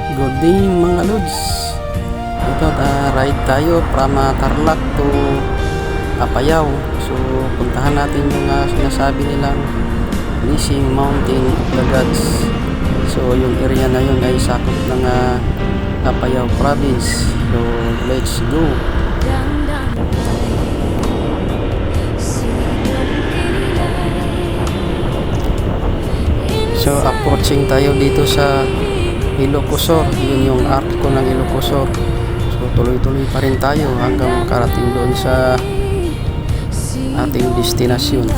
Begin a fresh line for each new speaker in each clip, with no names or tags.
Good day mga lods. Ito ride tayo from Tarlac to Apayao. So puntahan natin yung sinasabi nilang Missing Mountain of the Gods. So yung area na yun ay sakop ng Apayao province. So let's go. So approaching tayo dito sa Ilocosur. Yun yung arko ng Ilocosur. So tuloy-tuloy pa rin tayo hanggang makarating doon sa ating destinasyon.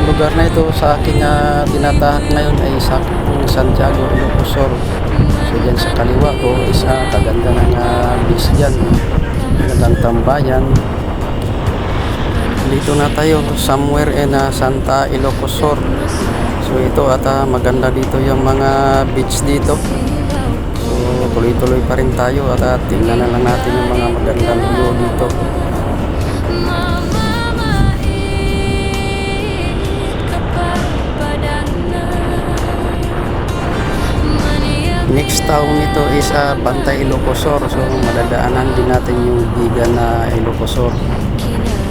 Lugar na ito sa aking tinatahak ngayon ay sa Santiago, Ilocosur. So dyan sa kaliwa ko is kaganda ng beach dyan, magandang tambayan. Dito na tayo somewhere in Santa Ilocosur. So ito at maganda dito yung mga beach dito. So tuloy-tuloy pa rin tayo at tingnan na lang natin yung mga magandang view dito. Next town nito is Bantay, Ilocosur. So madadaanan din natin yung bigan na Ilocosur.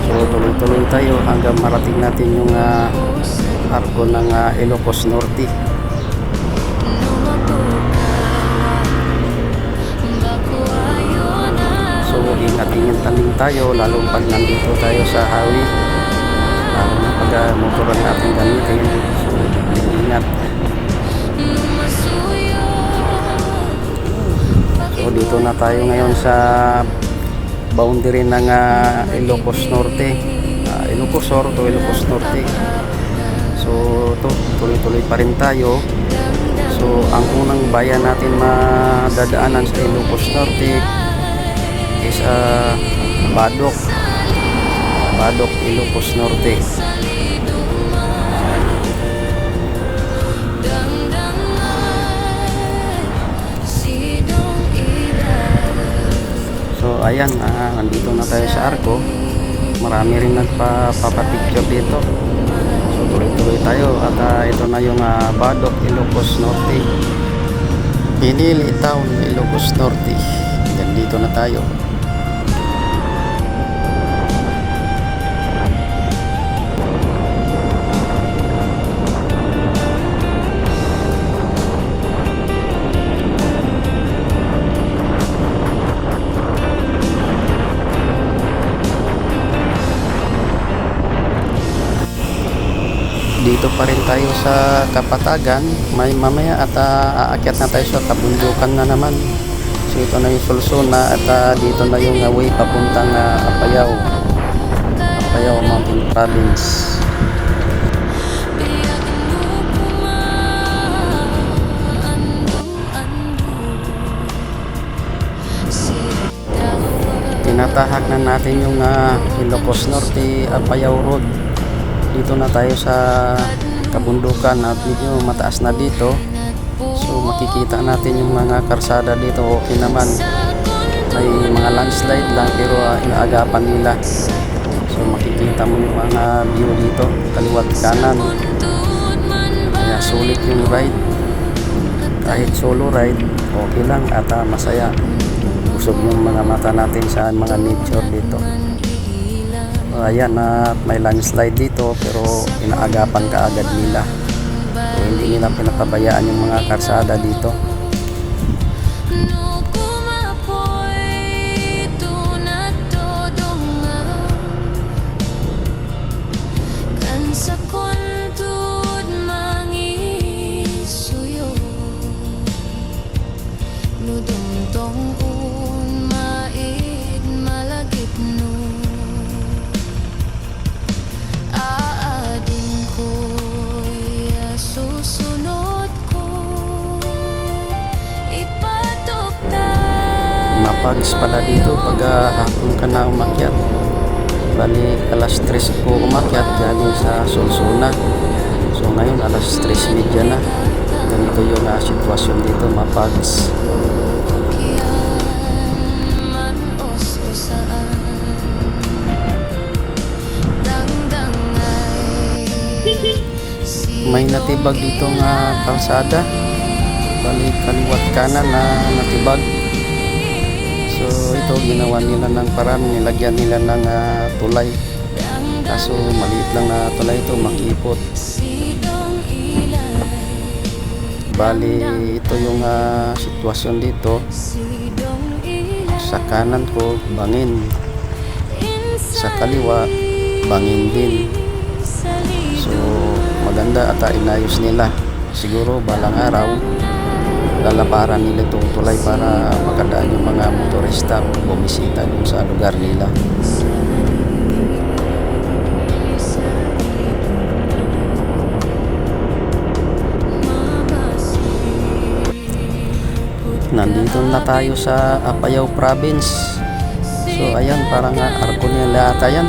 So tuloy-tuloy tayo hanggang marating natin yung arko ng Ilocos Norte. So ingat-ingat tayo lalo pag nandito tayo sa highway, lalo na pag motoran natin gamitin. So ingat. So dito na tayo ngayon sa boundary ng Ilocos Norte, Ilocosur to Ilocos Norte. So ito, tuloy-tuloy pa rin tayo. So ang unang bayan natin madadaanan sa Ilocos Norte is Badoc, Ilocos Norte. So ayan, nandito na tayo sa arko. Marami rin nagpapapicture dito. So tuloy-tuloy tayo at ito na yung Badoc, Ilocos Norte, Pinili Town, Ilocos Norte. Yan, dito na tayo. Dito pa rin tayo sa Kapatagan. Mamaya at aakyat na tayo sa kabundukan na naman. So ito na yung Sulsuna at dito na yung way papuntang Apayao Mountain Province. Tinatahak na natin yung Ilocos Norte Apayao Road. Dito na tayo sa kabundukan at medyo mataas na dito. So makikita natin yung mga karsada dito. Okay naman, may mga landslide lang pero inaagapan nila. So makikita mo yung mga view dito kaliwat kanan. Kaya sulit yung ride. Kahit solo ride okay lang at masaya. Busog yung mga mata natin sa mga nature dito. Ayan, may landslide dito pero inaagapan kaagad nila. So hindi nila pinapabayaan yung mga karsada dito. Mapags pala dito pag hapon ka na umakyat. Bali alas 3 po umakyat galing sa Sulsuna. So ngayon alas 3:30 na. Ganito yung sitwasyon dito, mga pags. May natibag dito nga kalsada, balik kaliwat kanan na natibag. So ito ginawa nila ng paraan, nilagyan nila ng tulay, kaso maliit lang na tulay ito, makipot. Bali ito yung sitwasyon dito. Sa kanan ko bangin, sa kaliwa bangin din. So maganda ata inayos nila. Siguro balang araw lalaparan nila itong tulay para makadaan yung mga motorista o bumisita dun sa lugar nila. Nandito na tayo sa Apayao Province. So ayan, parang arko nila ata yan.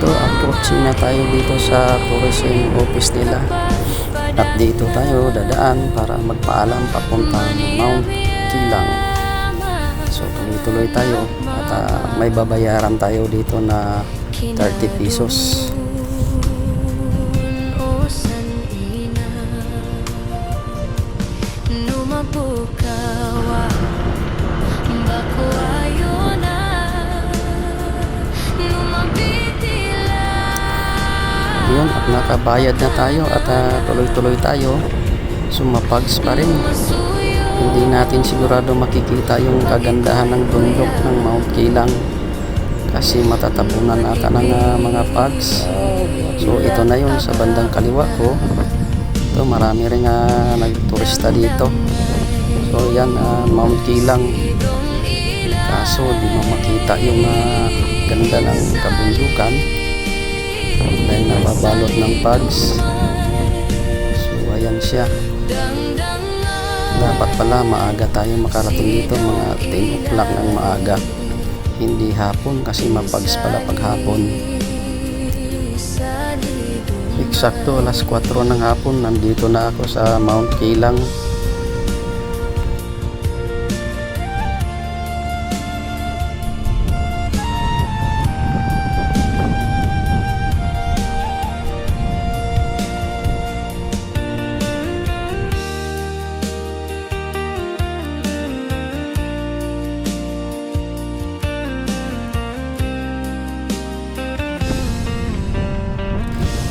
Approaching na tayo dito sa tourism office nila, at dito tayo dadaan para magpaalam papuntang Mount Kilang. So tuloy-tuloy tayo at may babayaran tayo dito na 30 pesos. Yun, at nakabayad na tayo at tuloy-tuloy tayo. Sumapags pa rin. Hindi natin sigurado makikita yung kagandahan ng bundok ng Mount Kilang kasi matatabunan ata ng mga pags. So ito na yun sa bandang kaliwa ko. Ito, marami rin nagturista dito. So yan, Mount Kilang. Kaso di mo makita yung ganda ng kabundukan dahil nababalot ng pags. So ayan siya. Dapat pala maaga tayo makarating dito, mga 10 o'clock ng maaga, hindi hapon kasi mapags pala pag hapon. Eksakto alas 4 ng hapon nandito na ako sa Mount Kilang.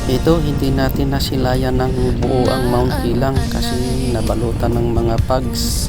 Ito, hindi natin nasilayan ng buo ang Mount Kilang kasi nabalutan ng mga pags.